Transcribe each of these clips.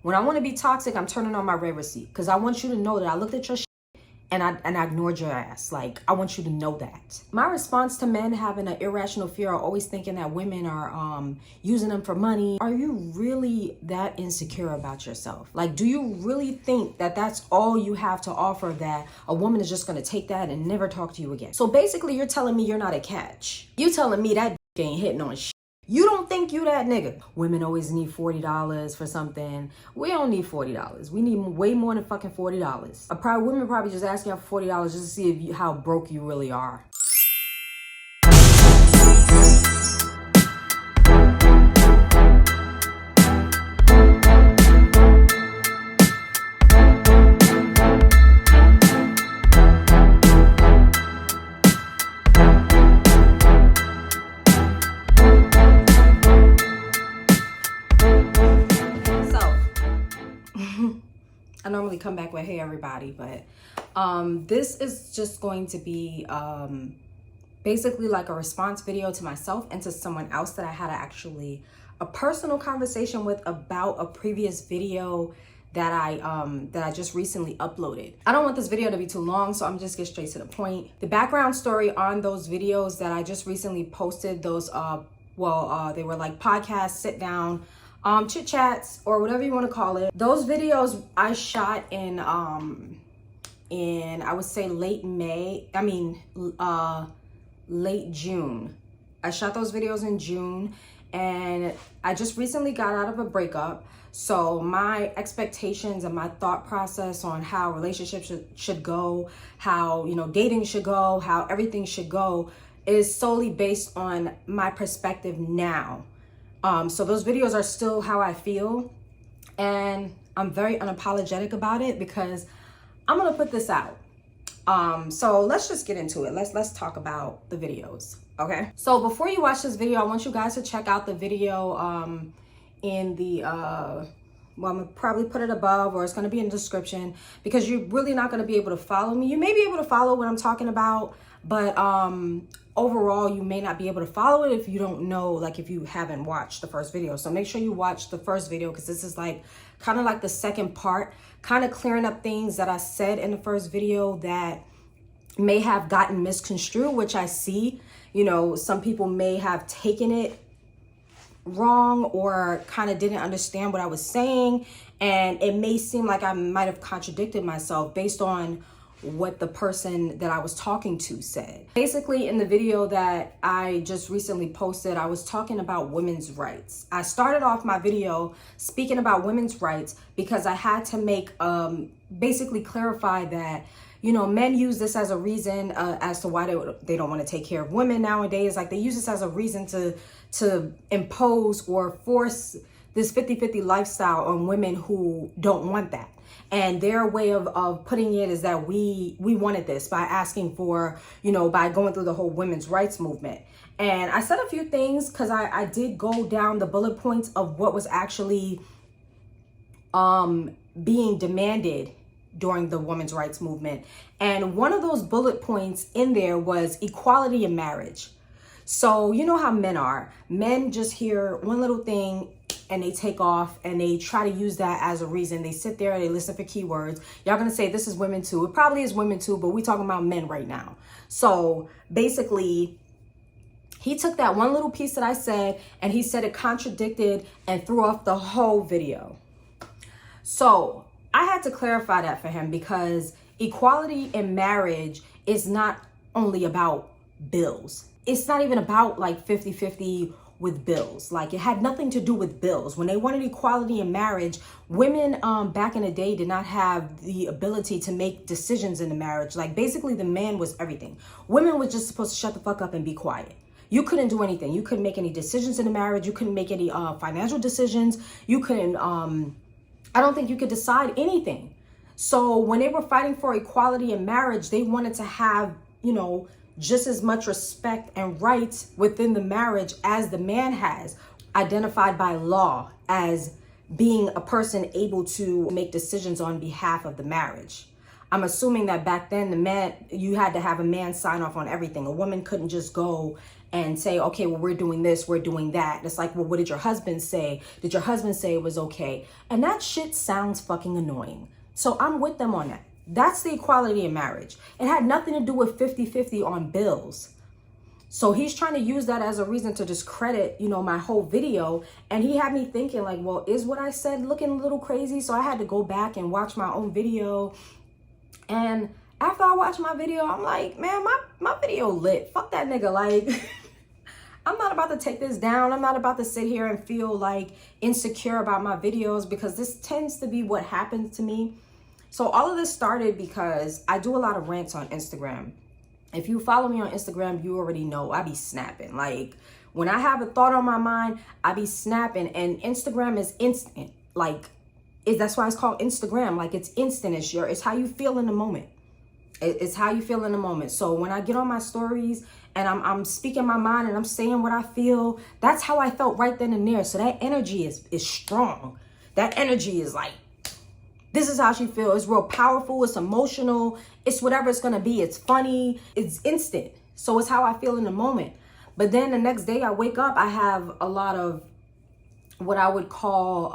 When I want to be toxic, I'm turning on my red receipt because I want you to know that I looked at your shit and I ignored your ass. Like, I want you to know that. My response to men having an irrational fear are always thinking that women are using them for money. Are you really that insecure about yourself? Like, do you really think that that's all you have to offer, that a woman is just going to take that and never talk to you again? So basically, you're telling me you're not a catch. You telling me that ain't hitting on shit. You don't think you that nigga. Women always need $40 for something. We don't need $40. We need way more than fucking $40. Women probably just asking out for $40 just to see if how broke you really are. I normally come back with, hey everybody, but this is just going to be basically like a response video to myself and to someone else that I had a personal conversation with about a previous video that I just recently uploaded. I don't want this video to be too long, so I'm just get straight to the point. The background story on those videos that I just recently posted, those they were like podcast sit down chit chats or whatever you want to call it. Those videos I shot in I would say late June. I shot those videos in June, and I just recently got out of a breakup. So my expectations and my thought process on how relationships should go, how, you know, dating should go, how everything should go is solely based on my perspective now. So those videos are still how I feel, and I'm very unapologetic about it because I'm gonna put this out. So let's just get into it. Let's talk about the videos, okay? So before you watch this video, I want you guys to check out the video in the I'm gonna probably put it above, or it's gonna be in the description, because you're really not gonna be able to follow me. You may be able to follow what I'm talking about, but overall you may not be able to follow it if you don't know, like if you haven't watched the first video. So make sure you watch the first video, because this is like kind of like the second part, kind of clearing up things that I said in the first video that may have gotten misconstrued, which I see, you know, some people may have taken it wrong or kind of didn't understand what I was saying, and it may seem like I might have contradicted myself based on what the person that I was talking to said. Basically, in the video that I just recently posted, I was talking about women's rights. I started off my video speaking about women's rights because I had to make basically clarify that, you know, men use this as a reason as to why they don't want to take care of women nowadays. Like, they use this as a reason to impose or force this 50-50 lifestyle on women who don't want that. And their way of putting it is that we wanted this by asking for, you know, by going through the whole women's rights movement. And I said a few things because I did go down the bullet points of what was actually being demanded during the women's rights movement. And one of those bullet points in there was equality in marriage. So you know how men are. Men just hear one little thing and they take off and they try to use that as a reason. They sit there and they listen for keywords. Y'all gonna say this is women too. It probably is women too, but we talking about men right now. So basically, he took that one little piece that I said and he said it contradicted and threw off the whole video. So I had to clarify that for him, because equality in marriage is not only about bills. It's not even about like 50-50 with bills. Like, it had nothing to do with bills. When they wanted equality in marriage, women back in the day did not have the ability to make decisions in the marriage. Like, basically the man was everything. Women were just supposed to shut the fuck up and be quiet. You couldn't do anything. You couldn't make any decisions in the marriage. You couldn't make any financial decisions. You couldn't, I don't think you could decide anything. So when they were fighting for equality in marriage, they wanted to have, you know, just as much respect and rights within the marriage as the man has, identified by law as being a person able to make decisions on behalf of the marriage. I'm assuming that back then, the man, you had to have a man sign off on everything. A woman couldn't just go and say, okay, well, we're doing this, we're doing that. It's like, well, what did your husband say? Did your husband say it was okay? And that shit sounds fucking annoying. So I'm with them on that. That's the equality in marriage. It had nothing to do with 50-50 on bills. So he's trying to use that as a reason to discredit, you know, my whole video. And he had me thinking like, well, is what I said looking a little crazy? So I had to go back and watch my own video. And after I watched my video, I'm like, man, my video lit. Fuck that nigga. Like, I'm not about to take this down. I'm not about to sit here and feel like insecure about my videos, because this tends to be what happens to me. So all of this started because I do a lot of rants on Instagram. If you follow me on Instagram, you already know I be snapping. Like, when I have a thought on my mind, I be snapping. And Instagram is instant. Like, that's why it's called Instagram. Like, it's instant. It's how you feel in the moment. It's how you feel in the moment. So when I get on my stories and I'm speaking my mind and I'm saying what I feel, that's how I felt right then and there. So that energy is strong. That energy is like, this is how she feels. It's real powerful. It's emotional. It's whatever it's going to be. It's funny. It's instant. So it's how I feel in the moment. But then the next day I wake up, I have a lot of what I would call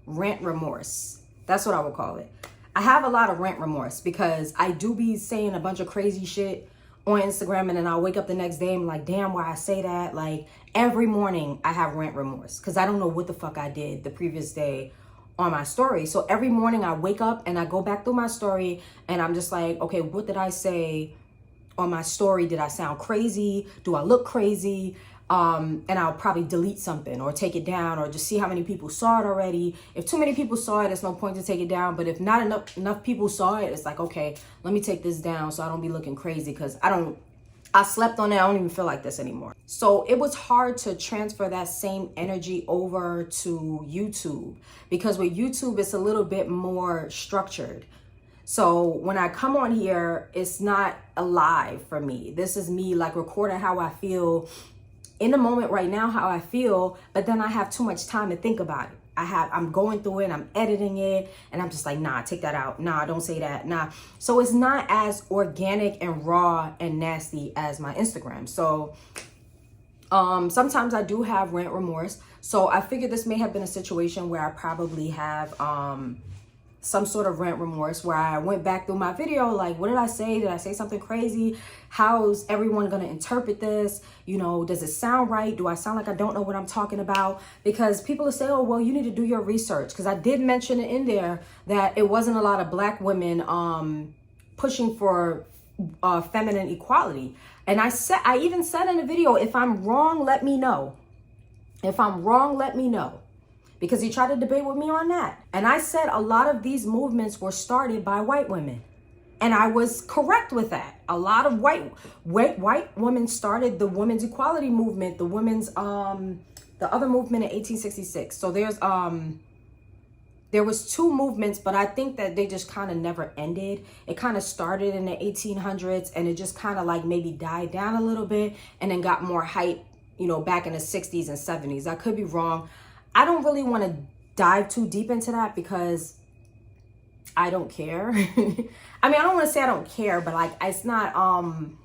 rant remorse. That's what I would call it. I have a lot of rant remorse because I do be saying a bunch of crazy shit on Instagram, and then I'll wake up the next day and I'm like, damn, why I say that? Like, every morning I have rant remorse because I don't know what the fuck I did the previous day on my story. So every morning I wake up and I go back through my story and I'm just like, okay, what did I say on my story? Did I sound crazy? Do I look crazy? And I'll probably delete something or take it down or just see how many people saw it already. If too many people saw it, there's no point to take it down. But if not enough people saw it, it's like, okay, let me take this down so I don't be looking crazy, because I slept on it. I don't even feel like this anymore. So it was hard to transfer that same energy over to YouTube, because with YouTube, it's a little bit more structured. So when I come on here, it's not alive for me. This is me like recording how I feel in the moment right now, how I feel, but then I have too much time to think about it. I'm going through it, I'm editing it, and I'm just like, nah, take that out. Nah, don't say that. Nah. So it's not as organic and raw and nasty as my Instagram. So sometimes I do have rant remorse. So I figured this may have been a situation where I probably have some sort of rant remorse, where I went back through my video, like, what did I say? Did I say something crazy? How's everyone going to interpret this? You know, does it sound right? Do I sound like I don't know what I'm talking about? Because people will say, oh, well, you need to do your research. Because I did mention it in there that it wasn't a lot of Black women pushing for feminine equality. And I even said in the video, if I'm wrong, let me know. If I'm wrong, let me know. Because he tried to debate with me on that. And I said a lot of these movements were started by white women. And I was correct with that. A lot of white women started the women's equality movement, the women's, the other movement in 1866. So there was two movements, but I think that they just kind of never ended. It kind of started in the 1800s and it just kind of like maybe died down a little bit and then got more hype, you know, back in the 60s and 70s. I could be wrong. I don't really want to dive too deep into that because I don't care. I mean, I don't want to say I don't care, but like, I'm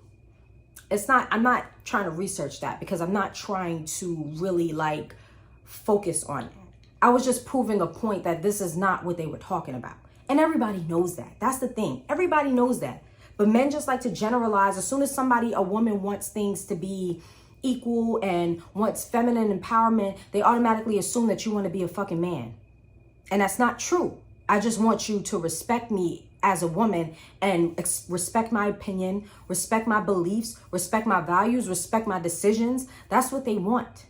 not trying to research that because I'm not trying to really like focus on it. I was just proving a point that this is not what they were talking about. And everybody knows that. That's the thing. Everybody knows that. But men just like to generalize. As soon as a woman wants things to be equal and wants feminine empowerment, they automatically assume that you want to be a fucking man. And that's not true. I just want you to respect me as a woman and respect my opinion, respect my beliefs, respect my values, respect my decisions. That's what they want.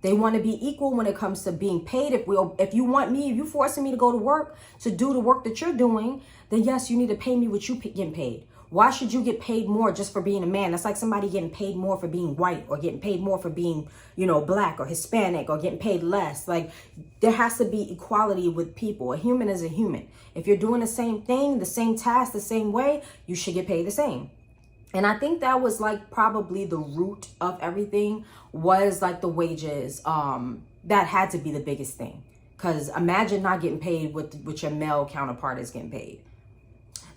They want to be equal when it comes to being paid. If you're forcing me to go to work to do the work that you're doing, then yes, you need to pay me what you're getting paid. Why should you get paid more just for being a man? That's like somebody getting paid more for being white or getting paid more for being, Black or Hispanic or getting paid less. Like, there has to be equality with people. A human is a human. If you're doing the same thing, the same task, the same way, you should get paid the same. And I think that was like probably the root of everything was like the wages. That had to be the biggest thing. Because imagine not getting paid what your male counterpart is getting paid.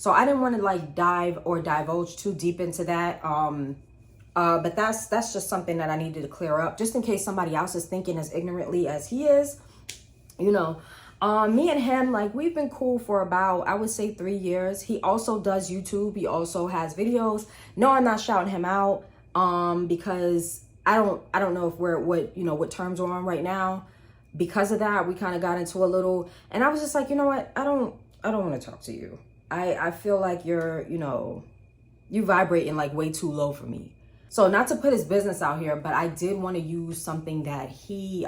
So I didn't want to like dive or divulge too deep into that. But that's just something that I needed to clear up, just in case somebody else is thinking as ignorantly as he is. You know, me and him, like, we've been cool for about, I would say, 3 years. He also does YouTube. He also has videos. No, I'm not shouting him out, because I don't know if we're what terms we're on right now. Because of that, we kind of got into a little, and I was just like, you know what? I don't want to talk to you. I feel like you're vibrating like way too low for me. So not to put his business out here, but I did want to use something that he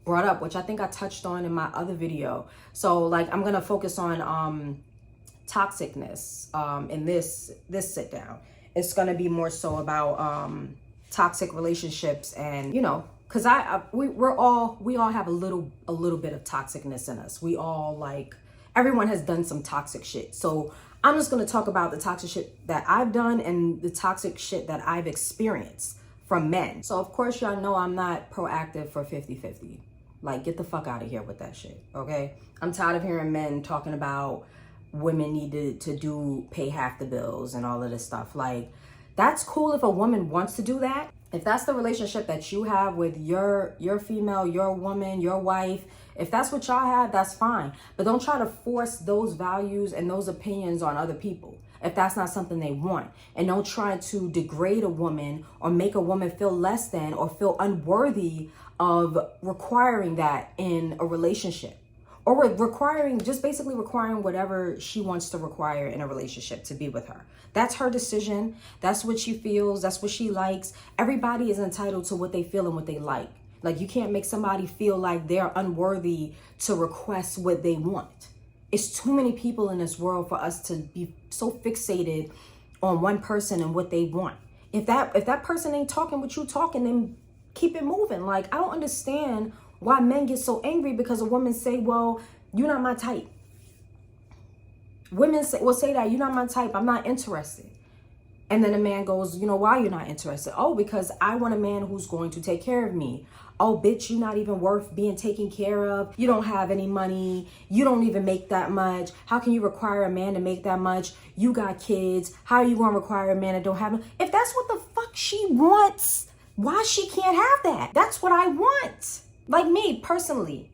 brought up, which I think I touched on in my other video. So like, I'm going to focus on toxicness in this sit down. It's going to be more so about toxic relationships, and because we all have a little bit of toxicness in us. We all, like, everyone has done some toxic shit. So I'm just going to talk about the toxic shit that I've done and the toxic shit that I've experienced from men. So of course, y'all know I'm not proactive for 50-50. Like, get the fuck out of here with that shit, okay? I'm tired of hearing men talking about women need to pay half the bills and all of this stuff. Like, that's cool if a woman wants to do that. If that's the relationship that you have with your female, your woman, your wife, if that's what y'all have, that's fine. But don't try to force those values and those opinions on other people if that's not something they want. And don't try to degrade a woman or make a woman feel less than or feel unworthy of requiring that in a relationship. Or basically requiring whatever she wants to require in a relationship to be with her. That's her decision. That's what she feels. That's what she likes. Everybody is entitled to what they feel and what they like. Like, you can't make somebody feel like they're unworthy to request what they want. It's too many people in this world for us to be so fixated on one person and what they want. If that person ain't talking what you talking, then keep it moving. Like, I don't understand why men get so angry because a woman say, well, you're not my type. Women will say that, you're not my type, I'm not interested. And then a man goes, why you're not interested? Oh, because I want a man who's going to take care of me. Oh, bitch, you're not even worth being taken care of. You don't have any money. You don't even make that much. How can you require a man to make that much? You got kids. How are you going to require a man that don't have them? If that's what the fuck she wants, why she can't have that? That's what I want. Like, me personally,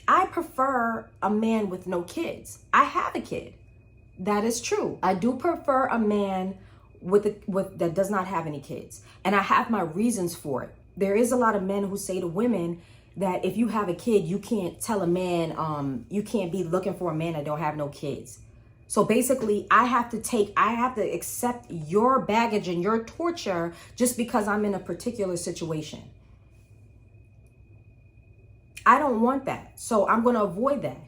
I prefer a man with no kids. I have a kid. That is true. I do prefer a man with that does not have any kids. And I have my reasons for it. There is a lot of men who say to women that if you have a kid, you can't tell a man, you can't be looking for a man that don't have no kids. So basically, I have to accept your baggage and your torture just because I'm in a particular situation. I don't want that. So I'm going to avoid that.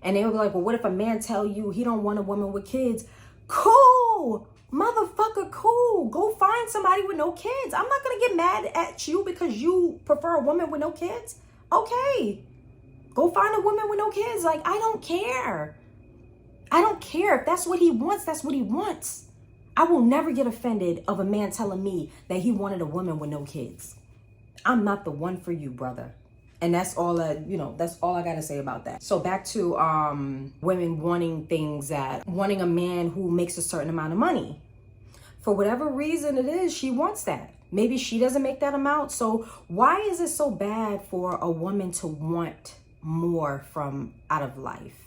And they'll be like, well, what if a man tell you he don't want a woman with kids? Cool. Motherfucker, cool. Go find somebody with no kids. I'm not going to get mad at you because you prefer a woman with no kids. Okay. Go find a woman with no kids. Like, I don't care. I don't care. If that's what he wants, that's what he wants. I will never get offended of a man telling me that he wanted a woman with no kids. I'm not the one for you, brother. And that's all I got to say about that. So back to women wanting a man who makes a certain amount of money. For whatever reason it is, she wants that. Maybe she doesn't make that amount. So why is it so bad for a woman to want more from out of life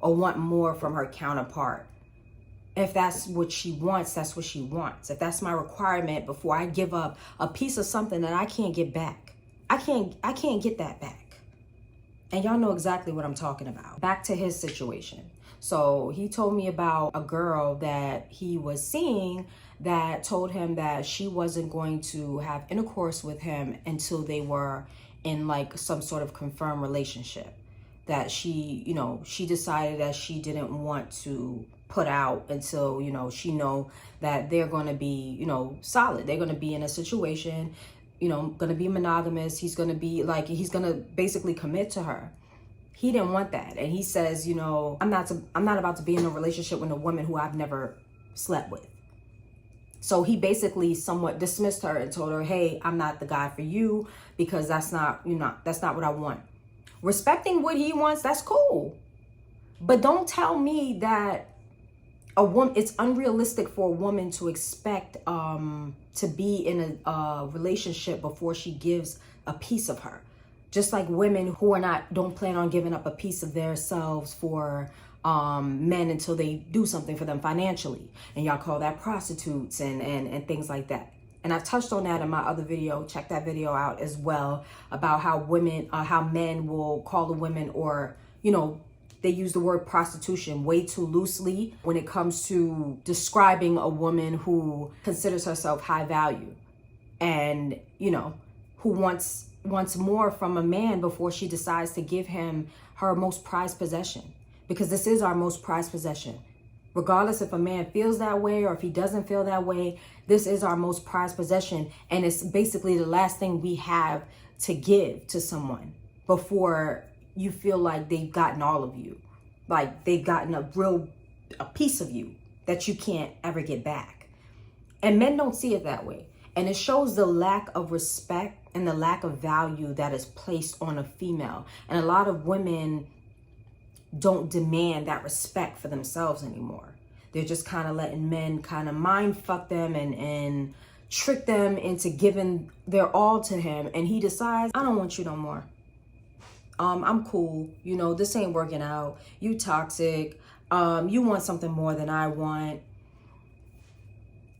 or want more from her counterpart? If that's what she wants, that's what she wants. If that's my requirement before I give up a piece of something that I can't get back. I can't get that back. And y'all know exactly what I'm talking about. Back to his situation. So he told me about a girl that he was seeing that told him that she wasn't going to have intercourse with him until they were in like some sort of confirmed relationship. That she decided that she didn't want to put out until, she know that they're going to be, solid. They're going to be in a situation, going to be monogamous. He's going to basically commit to her. He didn't want that. And he says, I'm not about to be in a relationship with a woman who I've never slept with. So he basically somewhat dismissed her and told her, hey, I'm not the guy for you because that's not what I want. Respecting what he wants, that's cool. But don't tell me that a woman, it's unrealistic for a woman to expect to be in a relationship before she gives a piece of her. Just like women who don't plan on giving up a piece of themselves for men until they do something for them financially. And y'all call that prostitutes and things like that. And I've touched on that in my other video. Check that video out as well, about how men will call the women, or, they use the word prostitution way too loosely when it comes to describing a woman who considers herself high value and, who wants more from a man before she decides to give him her most prized possession. Because this is our most prized possession. Regardless if a man feels that way or if he doesn't feel that way, this is our most prized possession. And it's basically the last thing we have to give to someone before you feel like they've gotten all of you. Like they've gotten a piece of you that you can't ever get back. And men don't see it that way. And it shows the lack of respect and the lack of value that is placed on a female. And a lot of women don't demand that respect for themselves anymore. They're just kind of letting men kind of mind fuck them and trick them into giving their all to him. And he decides, I don't want you no more. I'm cool. This ain't working out. You toxic. You want something more than I want.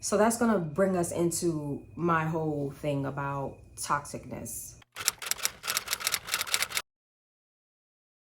So that's going to bring us into my whole thing about toxicness.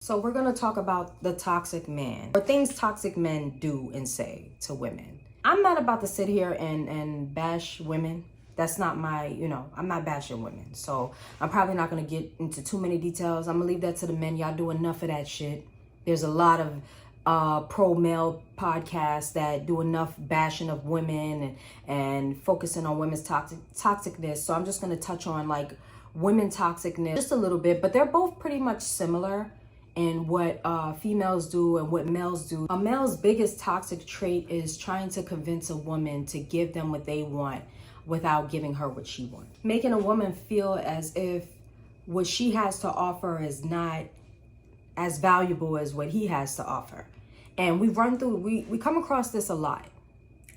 So we're going to talk about the toxic man, or things toxic men do and say to women. I'm not about to sit here and bash women. That's not my, I'm not bashing women. So I'm probably not going to get into too many details. I'm going to leave that to the men. Y'all do enough of that shit. There's a lot of pro-male podcasts that do enough bashing of women and focusing on women's toxicness. So I'm just going to touch on like women toxicness just a little bit, but they're both pretty much similar in what females do and what males do. A male's biggest toxic trait is trying to convince a woman to give them what they want without giving her what she wants. Making a woman feel as if what she has to offer is not as valuable as what he has to offer. And we come across this a lot.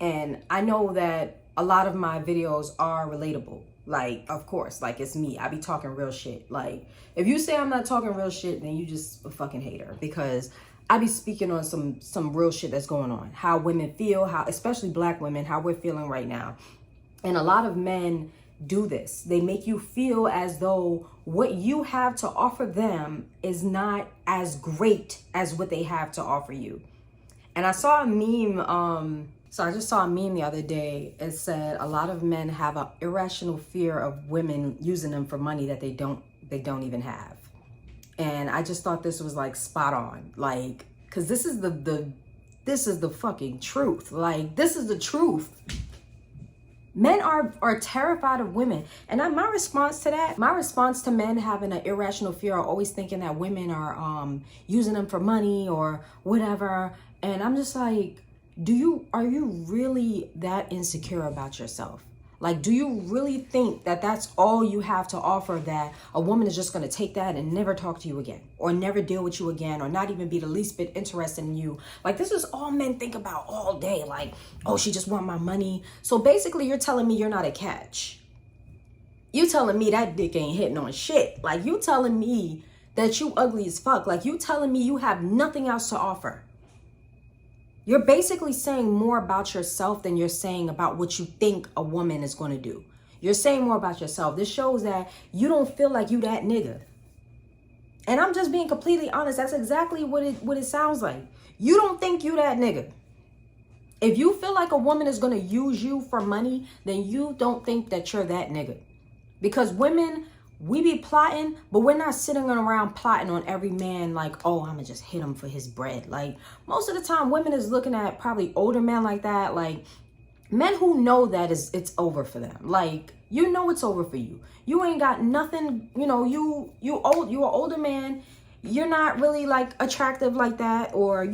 And I know that a lot of my videos are relatable. Like, of course, like it's me. I be talking real shit. Like, if you say I'm not talking real shit, then you just a fucking hater, because I be speaking on some real shit that's going on. How women feel, how, especially black women, how we're feeling right now. And a lot of men do this. They make you feel as though what you have to offer them is not as great as what they have to offer you. And I saw a meme, so I just saw a meme the other day. It said a lot of men have an irrational fear of women using them for money that they don't even have. And I just thought this was like spot on, like, cause this is the fucking truth. Like, this is the truth. Men are terrified of women. And my response to men having an irrational fear, are always thinking that women are using them for money or whatever. And I'm just like, are you really that insecure about yourself? Like, do you really think that that's all you have to offer, that a woman is just going to take that and never talk to you again, or never deal with you again, or not even be the least bit interested in you? Like, this is all men think about all day. Like, oh, she just want my money. So basically you're telling me you're not a catch. You telling me that dick ain't hitting on shit. Like, you telling me that you ugly as fuck. Like, you telling me you have nothing else to offer. You're basically saying more about yourself than you're saying about what you think a woman is going to do. You're saying more about yourself. This shows that you don't feel like you that nigga. And I'm just being completely honest. That's exactly what it sounds like. You don't think you that nigga. If you feel like a woman is going to use you for money, then you don't think that you're that nigga. Because women, we be plotting, but we're not sitting around plotting on every man like, oh, I'm gonna just hit him for his bread. Like, most of the time, women is looking at probably older men like that, like men who know that it's over for them. Like, you know it's over for you. You ain't got nothing, you're an older man. You're not really like attractive like that, or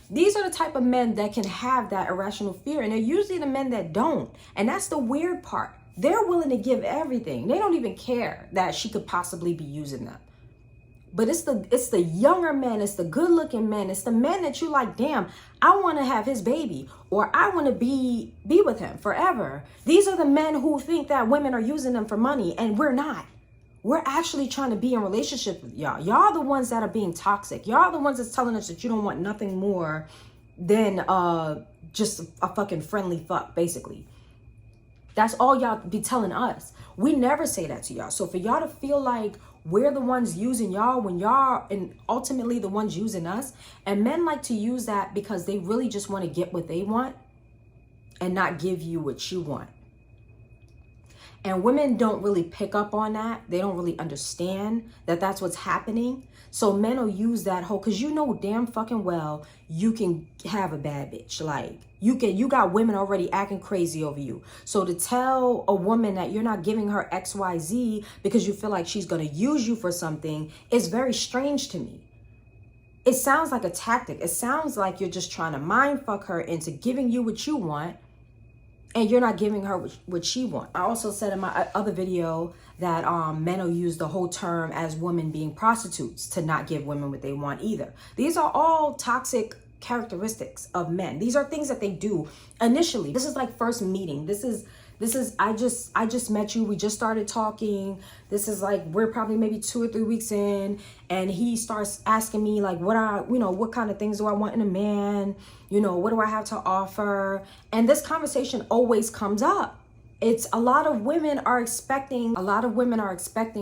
these are the type of men that can have that irrational fear, and they're usually the men that don't. And that's the weird part. They're willing to give everything. They don't even care that she could possibly be using them. But it's the younger men, it's the good looking men, it's the men that you like, damn, I want to have his baby, or I want to be with him forever. These are the men who think that women are using them for money, and we're not. We're actually trying to be in relationship with y'all. Y'all the ones that are being toxic. Y'all the ones that's telling us that you don't want nothing more than just a fucking friendly fuck, basically. That's all y'all be telling us. We never say that to y'all. So for y'all to feel like we're the ones using y'all when y'all and ultimately the ones using us, and men like to use that because they really just want to get what they want and not give you what you want. And women don't really pick up on that. They don't really understand that that's what's happening. So men will use that whole, because you know damn fucking well you can have a bad bitch. Like you got women already acting crazy over you. So to tell a woman that you're not giving her XYZ because you feel like she's going to use you for something is very strange to me. It sounds like a tactic. It sounds like you're just trying to mind fuck her into giving you what you want, and you're not giving her what she wants. I also said in my other video that men will use the whole term as women being prostitutes to not give women what they want either. These are all toxic characteristics of men. These are things that they do initially. This is like first meeting. This is I just met you. We just started talking. This is like we're probably maybe 2 or 3 weeks in, and he starts asking me like what kind of things do I want in a man? What do I have to offer? And this conversation always comes up. It's a lot of women are expecting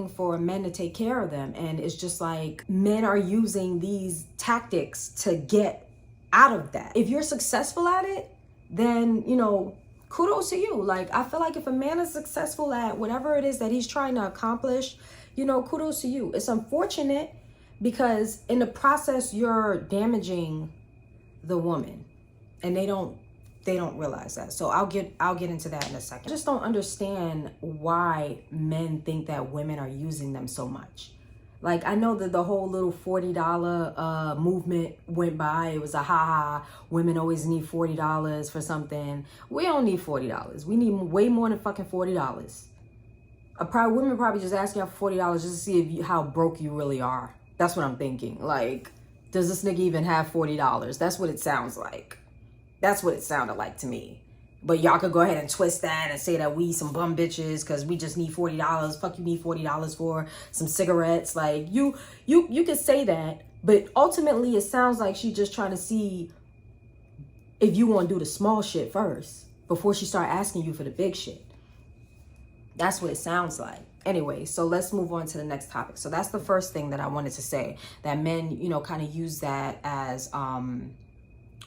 for men to take care of them. And it's just like men are using these tactics to get out of that. If you're successful at it, then, kudos to you. Like, I feel like if a man is successful at whatever it is that he's trying to accomplish, kudos to you. It's unfortunate because in the process, you're damaging the woman, and they don't realize that. So I'll get into that in a second. I just don't understand why men think that women are using them so much. Like, I know that the whole little $40 movement went by. It was a women always need $40 for something. We don't need $40. We need way more than fucking $40. Women probably just asking out for $40 just to see how broke you really are. That's what I'm thinking. Like, does this nigga even have $40? That's what it sounds like. That's what it sounded like to me. But y'all could go ahead and twist that and say that we some bum bitches because we just need $40. Fuck, you need $40 for some cigarettes. Like, you could say that, but ultimately it sounds like she's just trying to see if you want to do the small shit first before she start asking you for the big shit. That's what it sounds like. Anyway, so let's move on to the next topic. So that's the first thing that I wanted to say, that men, kind of use that as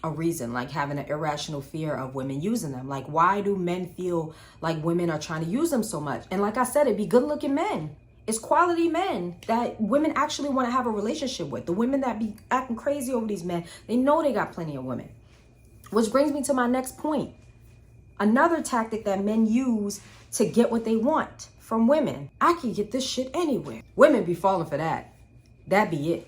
a reason, like having an irrational fear of women using them. Like, why do men feel like women are trying to use them so much? And like I said, it'd be good looking men. It's quality men that women actually want to have a relationship with. The women that be acting crazy over these men, they know they got plenty of women. Which brings me to my next point. Another tactic that men use to get what they want from women. I can get this shit anywhere. Women be falling for that. That be it.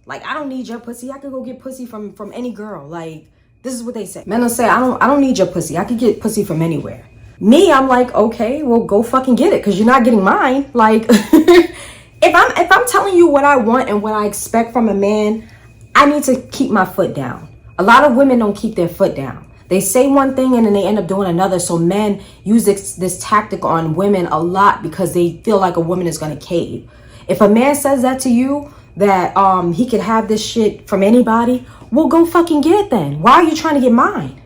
Like, I don't need your pussy. I could go get pussy from any girl. Like, this is what they say. Men will say, I don't need your pussy. I could get pussy from anywhere. Me, I'm like, okay, well, go fucking get it, because you're not getting mine. Like, if I'm telling you what I want and what I expect from a man, I need to keep my foot down. A lot of women don't keep their foot down. They say one thing and then they end up doing another. So men use this tactic on women a lot because they feel like a woman is going to cave. If a man says that to you, that he could have this shit from anybody, well, go fucking get it then. Why are you trying to get mine?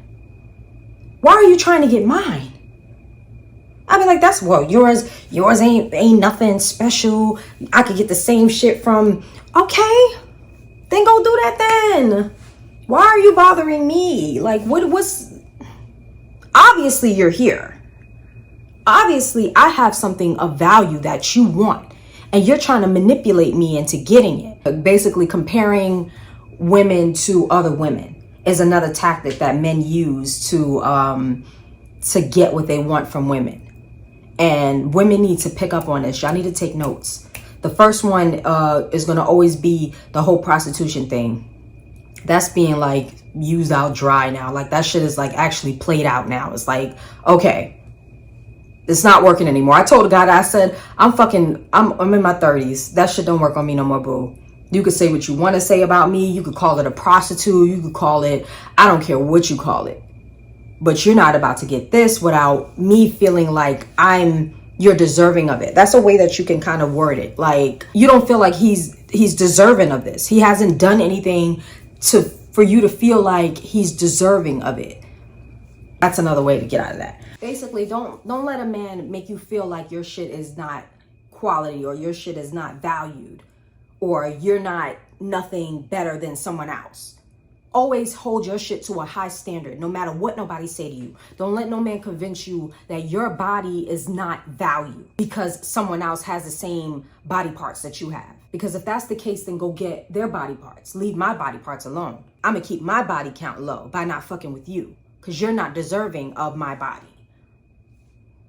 Why are you trying to get mine? I mean, like, that's, well, yours ain't nothing special. I could get the same shit from, okay, then go do that then. Why are you bothering me? Like, what's, obviously you're here. Obviously I have something of value that you want, and you're trying to manipulate me into getting it. Basically, comparing women to other women is another tactic that men use to get what they want from women. And women need to pick up on this. Y'all need to take notes. The first one is going to always be the whole prostitution thing. That's being like used out dry now. Like, that shit is like actually played out now. It's like, okay, it's not working anymore. I told a guy that I said, I'm in my 30s. That shit don't work on me no more, boo. You could say what you want to say about me. You could call it a prostitute. You could call it, I don't care what you call it. But you're not about to get this without me feeling like you're deserving of it. That's a way that you can kind of word it. Like, you don't feel like he's deserving of this. He hasn't done anything for you to feel like he's deserving of it. That's another way to get out of that. Basically, don't let a man make you feel like your shit is not quality, or your shit is not valued, or you're not nothing better than someone else. Always hold your shit to a high standard, no matter what nobody say to you. Don't let no man convince you that your body is not valued because someone else has the same body parts that you have. Because if that's the case, then go get their body parts. Leave my body parts alone. I'm gonna keep my body count low by not fucking with you, because you're not deserving of my body.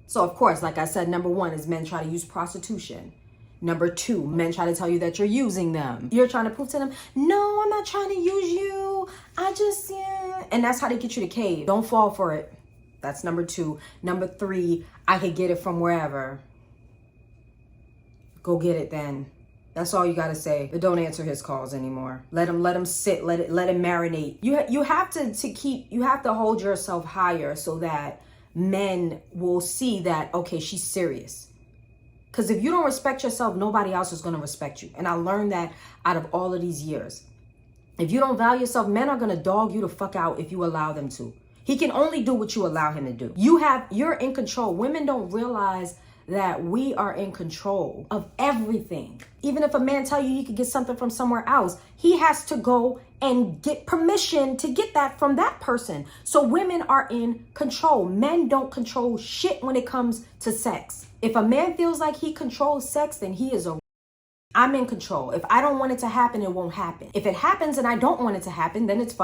So of course, like I said, number one is men try to use prostitution. Number two, men try to tell you that you're using them. You're trying to prove to them, no, I'm not trying to use you. Yeah. And that's how they get you to cave. Don't fall for it. That's number two. Number three, I could get it from wherever. Go get it then. That's all you got to say. But don't answer his calls anymore. Let him sit. Let him marinate. You have to hold yourself higher so that men will see that, okay, she's serious. Because if you don't respect yourself, nobody else is going to respect you. And I learned that out of all of these years. If you don't value yourself, men are going to dog you the fuck out if you allow them to. He can only do what you allow him to do. You're in control. Women don't realize that we are in control of everything. Even if a man tell you could get something from somewhere else, he has to go and get permission to get that from that person. So women are in control. Men don't control shit when it comes to sex. If a man feels like he controls sex, then he is I'm in control. If I don't want it to happen, it won't happen. If it happens and I don't want it to happen, then it's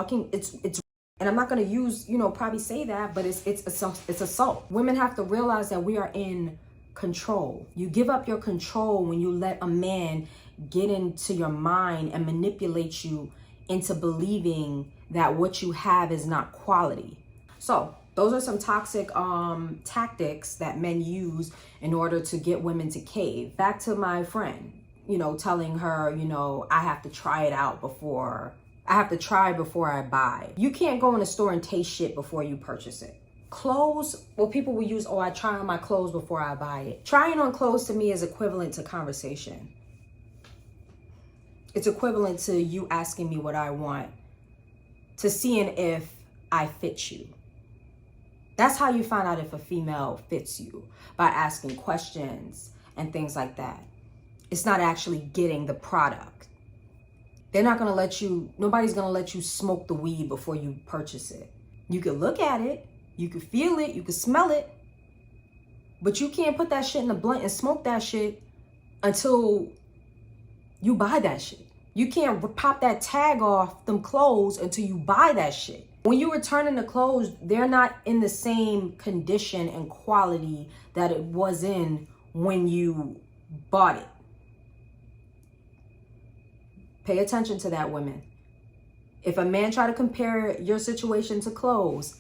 and I'm not going to use, probably say that, but it's assault. Women have to realize that we are in control. You give up your control when you let a man get into your mind and manipulate you into believing that what you have is not quality. So those are some toxic tactics that men use in order to get women to cave. Back to my friend, telling her, I have to try it out before I buy. You can't go in a store and taste shit before you purchase it. Clothes, well, people will use, I try on my clothes before I buy it. Trying on clothes to me is equivalent to conversation. It's equivalent to you asking me what I want, to seeing if I fit you. That's how you find out if a female fits you, by asking questions and things like that. It's not actually getting the product. They're not going to let you, nobody's going to let you smoke the weed before you purchase it. You can look at it, you can feel it, you can smell it, but you can't put that shit in a blunt and smoke that shit until you buy that shit. You can't pop that tag off them clothes until you buy that shit. When you returning the clothes, they're not in the same condition and quality that it was in when you bought it. Pay attention to that, women. If a man try to compare your situation to clothes,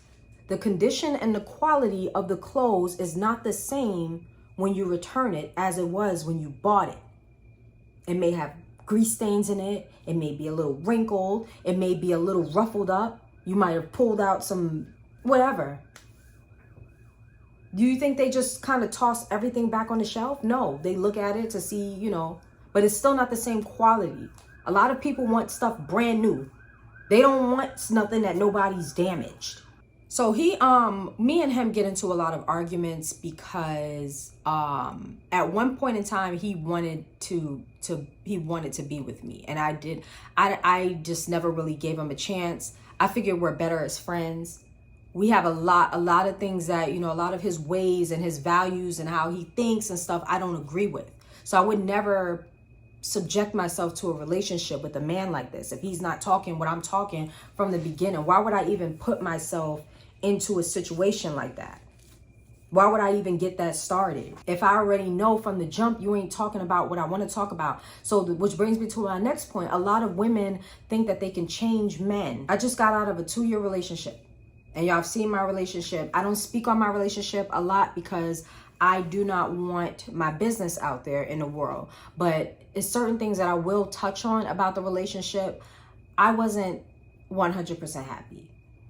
the condition and the quality of the clothes is not the same when you return it as it was when you bought it. It may have grease stains in it. It may be a little wrinkled. It may be a little ruffled up. You might have pulled out some whatever. Do you think they just kind of toss everything back on the shelf? No, they look at it to see, but it's still not the same quality. A lot of people want stuff brand new. They don't want nothing that nobody's damaged. So me and him get into a lot of arguments because at one point in time he wanted to be with me, and I just never really gave him a chance. I figured we're better as friends. We have a lot of things that, a lot of his ways and his values and how he thinks and stuff I don't agree with. So I would never subject myself to a relationship with a man like this if he's not talking what I'm talking from the beginning. Why would I even put myself into a situation like that? Why would I even get that started if I already know from the jump you ain't talking about what I want to talk about? So which brings me to my next point. A lot of women think that they can change men. I just got out of a 2-year relationship, and y'all have seen my relationship. I don't speak on my relationship a lot because I do not want my business out there in the world. But it's certain things that I will touch on about the relationship. I wasn't 100% happy.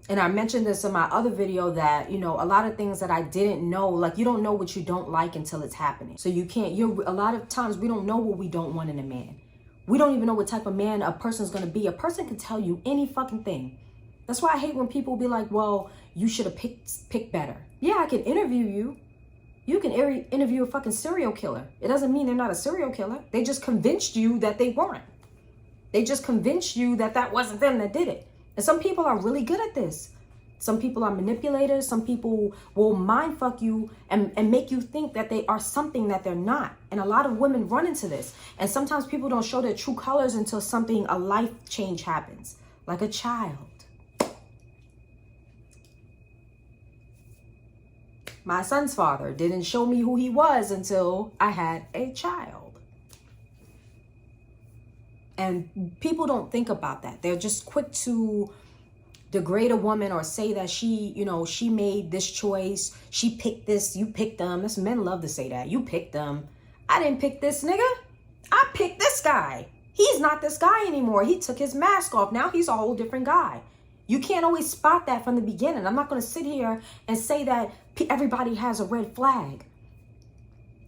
And I mentioned this in my other video that, you know, a lot of things that I didn't know, like you don't know what you don't like until it's happening. So you can't, a lot of times we don't know what we don't want in a man. We don't even know what type of man a person's going to be. A person can tell you any fucking thing. That's why I hate when people be like, well, you should have picked better. Yeah, I can interview you. You can interview a fucking serial killer. It doesn't mean they're not a serial killer. They just convinced you that they weren't. They just convinced you that that wasn't them that did it. And some people are really good at this. Some people are manipulators. Some people will mind fuck you and make you think that they are something that they're not. And a lot of women run into this. And sometimes people don't show their true colors until a life change happens. Like a child. My son's father didn't show me who he was until I had a child. And people don't think about that. They're just quick to degrade a woman or say that she made this choice. She picked this, you picked them. That's, men love to say that. You picked them. I didn't pick this nigga. I picked this guy. He's not this guy anymore. He took his mask off. Now he's a whole different guy. You can't always spot that from the beginning. I'm not going to sit here and say that everybody has a red flag.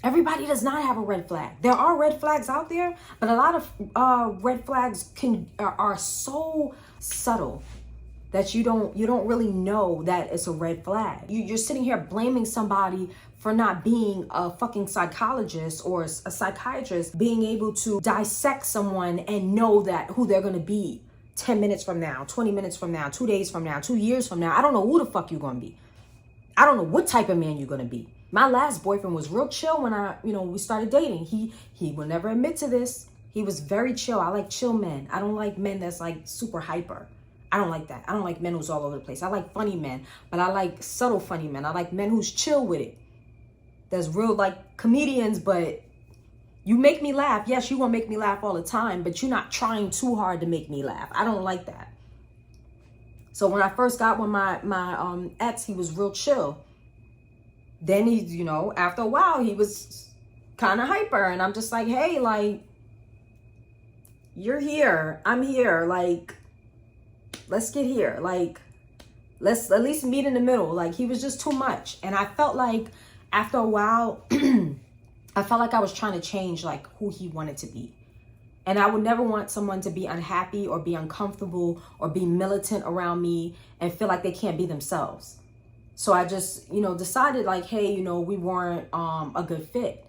Everybody does not have a red flag. There are red flags out there, but a lot of red flags are so subtle that you don't really know that it's a red flag. You're sitting here blaming somebody for not being a fucking psychologist or a psychiatrist, being able to dissect someone and know that who they're going to be 10 minutes from now, 20 minutes from now, 2 days from now, 2 years from now. I don't know who the fuck you're going to be. I don't know what type of man you're going to be. My last boyfriend was real chill when we started dating. He will never admit to this. He was very chill. I like chill men. I don't like men that's like super hyper. I don't like that. I don't like men who's all over the place. I like funny men, but I like subtle funny men. I like men who's chill with it. That's real like comedians, but you make me laugh. Yes, you gonna make me laugh all the time, but you're not trying too hard to make me laugh. I don't like that. So when I first got with my ex, he was real chill. Then he, after a while, he was kind of hyper. And I'm just like, hey, like, you're here. I'm here. Like, let's get here. Like, let's at least meet in the middle. Like, he was just too much. And I felt like after a while, I felt like I was trying to change, like, who he wanted to be. And I would never want someone to be unhappy or be uncomfortable or be militant around me and feel like they can't be themselves. So I just, decided like, hey, we weren't a good fit.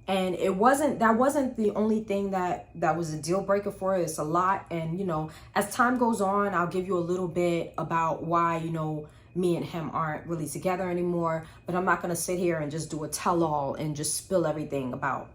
And that wasn't the only thing that was a deal breaker for us. It's a lot. And, as time goes on, I'll give you a little bit about why, me and him aren't really together anymore. But I'm not going to sit here and just do a tell-all and just spill everything about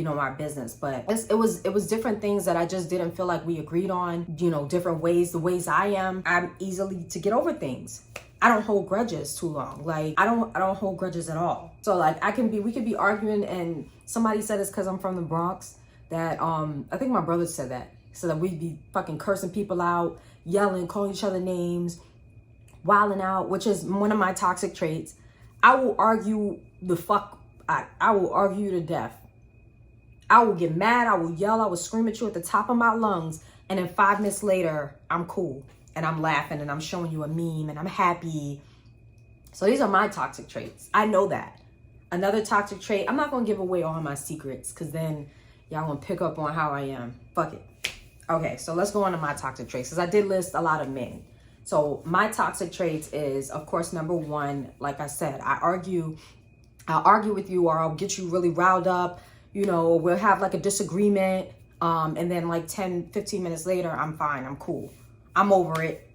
our business. But it was different things that I just didn't feel like we agreed on, different ways, the ways I'm easily to get over things. I don't hold grudges too long. Like I don't hold grudges at all. So like we could be arguing, and somebody said it's because I'm from the Bronx that I think my brother said that. So that we'd be fucking cursing people out, yelling, calling each other names, wilding out, which is one of my toxic traits. I will argue I will argue you to death. I will get mad, I will yell, I will scream at you at the top of my lungs, and then 5 minutes later, I'm cool, and I'm laughing, and I'm showing you a meme, and I'm happy. So these are my toxic traits. I know that. Another toxic trait, I'm not going to give away all my secrets, because then y'all going to pick up on how I am. Fuck it. Okay, so let's go on to my toxic traits, because I did list a lot of men. So my toxic traits is, of course, number one, like I said, I'll argue with you, or I'll get you really riled up. We'll have like a disagreement. And then like 10, 15 minutes later, I'm fine. I'm cool. I'm over it.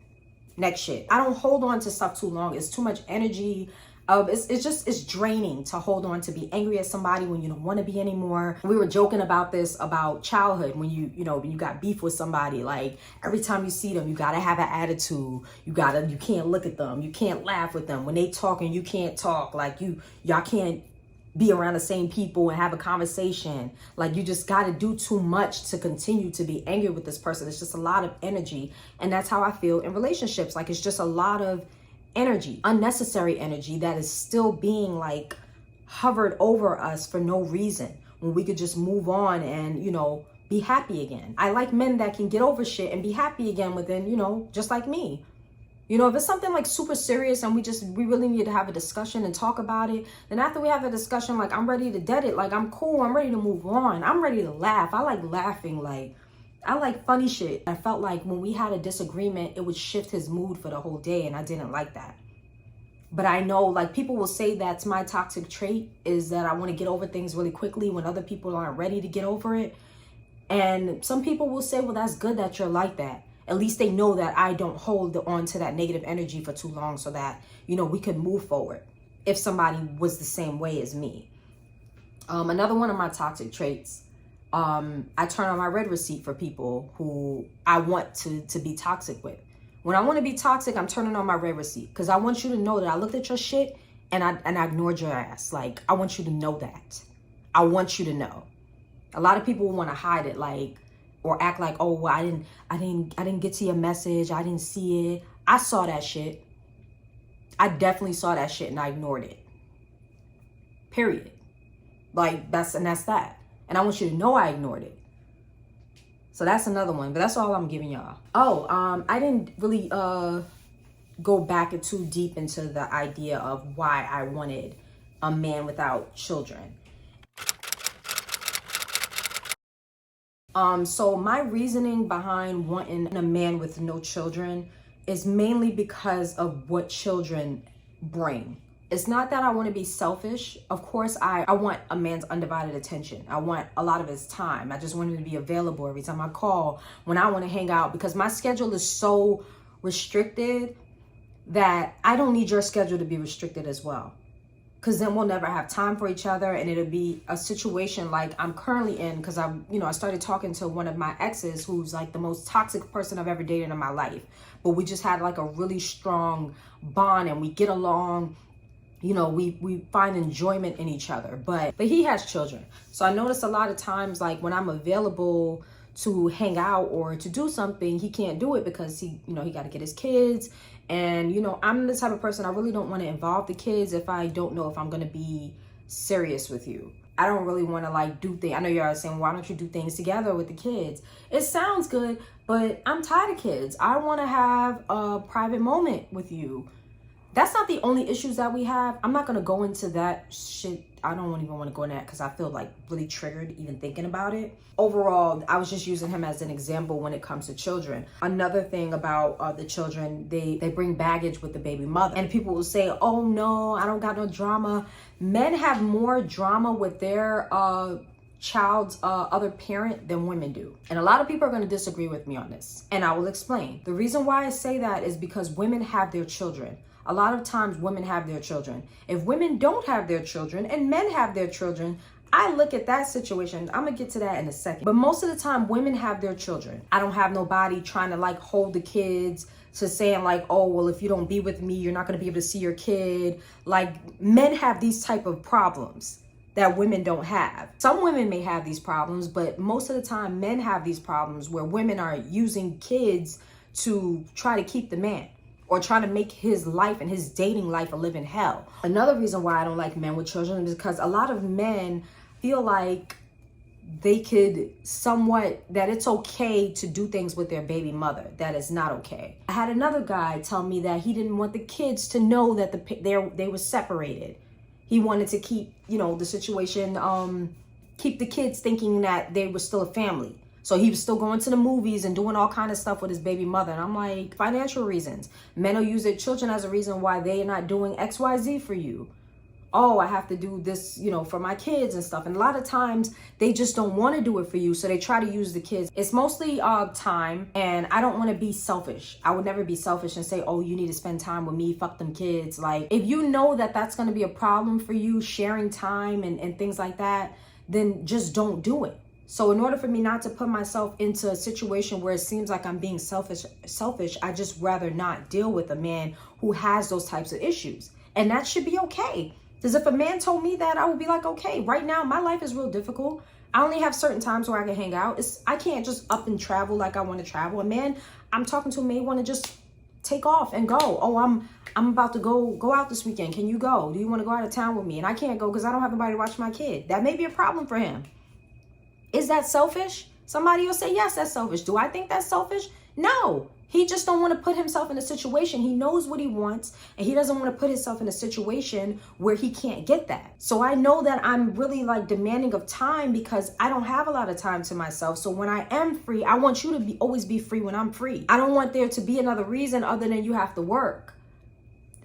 Next shit. I don't hold on to stuff too long. It's too much energy. It's draining to hold on, to be angry at somebody when you don't want to be anymore. We were joking about this about childhood, when when you got beef with somebody, like every time you see them, you got to have an attitude. You can't look at them. You can't laugh with them. When they talking, you can't talk. Like y'all can't be around the same people and have a conversation. Like you just got to do too much to continue to be angry with this person. It's just a lot of energy. And that's how I feel in relationships. Like it's just a lot of energy, unnecessary energy that is still being like hovered over us for no reason when we could just move on and, be happy again. I like men that can get over shit and be happy again within, just like me. If it's something like super serious and we really need to have a discussion and talk about it, then after we have the discussion, like, I'm ready to dead it. Like, I'm cool. I'm ready to move on. I'm ready to laugh. I like laughing. Like, I like funny shit. I felt like when we had a disagreement, it would shift his mood for the whole day, and I didn't like that. But I know, like, people will say that's my toxic trait, is that I want to get over things really quickly when other people aren't ready to get over it. And some people will say, well, that's good that you're like that. At least they know that I don't hold on to that negative energy for too long, so that, we could move forward if somebody was the same way as me. Another one of my toxic traits, I turn on my red receipt for people who I want to be toxic with. When I want to be toxic, I'm turning on my red receipt because I want you to know that I looked at your shit and I ignored your ass. Like, I want you to know that. I want you to know. A lot of people want to hide it, like, or act like, oh, well, I didn't get to your message. I didn't see it. I saw that shit. I definitely saw that shit and I ignored it. Period. Like, that's that. And I want you to know I ignored it. So that's another one, but that's all I'm giving y'all. Oh, I didn't really go back too deep into the idea of why I wanted a man without children. So my reasoning behind wanting a man with no children is mainly because of what children bring. It's not that I want to be selfish. Of course, I want a man's undivided attention. I want a lot of his time. I just want him to be available every time I call, when I want to hang out, because my schedule is so restricted that I don't need your schedule to be restricted as well. Because then we'll never have time for each other, and it'll be a situation like I'm currently in, because I started talking to one of my exes who's like the most toxic person I've ever dated in my life. But we just had like a really strong bond and we get along. We find enjoyment in each other, but he has children. So I notice a lot of times, like, when I'm available to hang out or to do something, he can't do it because he got to get his kids. And, I'm the type of person, I really don't want to involve the kids if I don't know if I'm going to be serious with you. I don't really want to like do things. I know you're saying, why don't you do things together with the kids? It sounds good, but I'm tired of kids. I want to have a private moment with you. That's not the only issues that we have. I'm not going to go into that shit. I don't even want to go into that because I feel like really triggered even thinking about it. Overall, I was just using him as an example when it comes to children. Another thing about the children, they bring baggage with the baby mother. And people will say, oh no, I don't got no drama. Men have more drama with their child's other parent than women do. And a lot of people are going to disagree with me on this. And I will explain. The reason why I say that is because women have their children. A lot of times women have their children. If women don't have their children and men have their children, I look at that situation. I'm gonna get to that in a second. But most of the time, women have their children. I don't have nobody trying to like hold the kids, to saying like, oh, well, if you don't be with me, you're not gonna be able to see your kid. Like, men have these type of problems that women don't have. Some women may have these problems, but most of the time men have these problems where women are using kids to try to keep the man, or trying to make his life and his dating life a living hell. Another reason why I don't like men with children is because a lot of men feel like they could that it's okay to do things with their baby mother. That is not okay. I had another guy tell me that he didn't want the kids to know that they were separated. He wanted to keep, the situation, keep the kids thinking that they were still a family. So he was still going to the movies and doing all kind of stuff with his baby mother. And I'm like, financial reasons. Men will use their children as a reason why they're not doing XYZ for you. Oh, I have to do this, for my kids and stuff. And a lot of times they just don't want to do it for you. So they try to use the kids. It's mostly time. And I don't want to be selfish. I would never be selfish and say, oh, you need to spend time with me. Fuck them kids. Like, if you know that that's going to be a problem for you, sharing time and things like that, then just don't do it. So in order for me not to put myself into a situation where it seems like I'm being selfish, I just rather not deal with a man who has those types of issues. And that should be okay. Because if a man told me that, I would be like, okay, right now my life is real difficult. I only have certain times where I can hang out. I can't just up and travel like I want to travel. A man I'm talking to may want to just take off and go. Oh, I'm about to go out this weekend. Can you go? Do you want to go out of town with me? And I can't go because I don't have anybody to watch my kid. That may be a problem for him. Is that selfish? Somebody will say, yes, that's selfish. Do I think that's selfish? No. He just don't want to put himself in a situation. He knows what he wants, and he doesn't want to put himself in a situation where he can't get that. So I know that I'm really like demanding of time because I don't have a lot of time to myself. So when I am free, I want you to always be free when I'm free. I don't want there to be another reason other than you have to work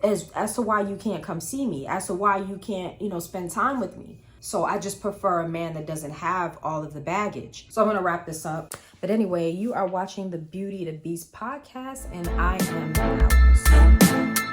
as to why you can't come see me, as to why you can't, spend time with me. So I just prefer a man that doesn't have all of the baggage. So I'm going to wrap this up. But anyway, you are watching the Beauty the Beast podcast, and I am out.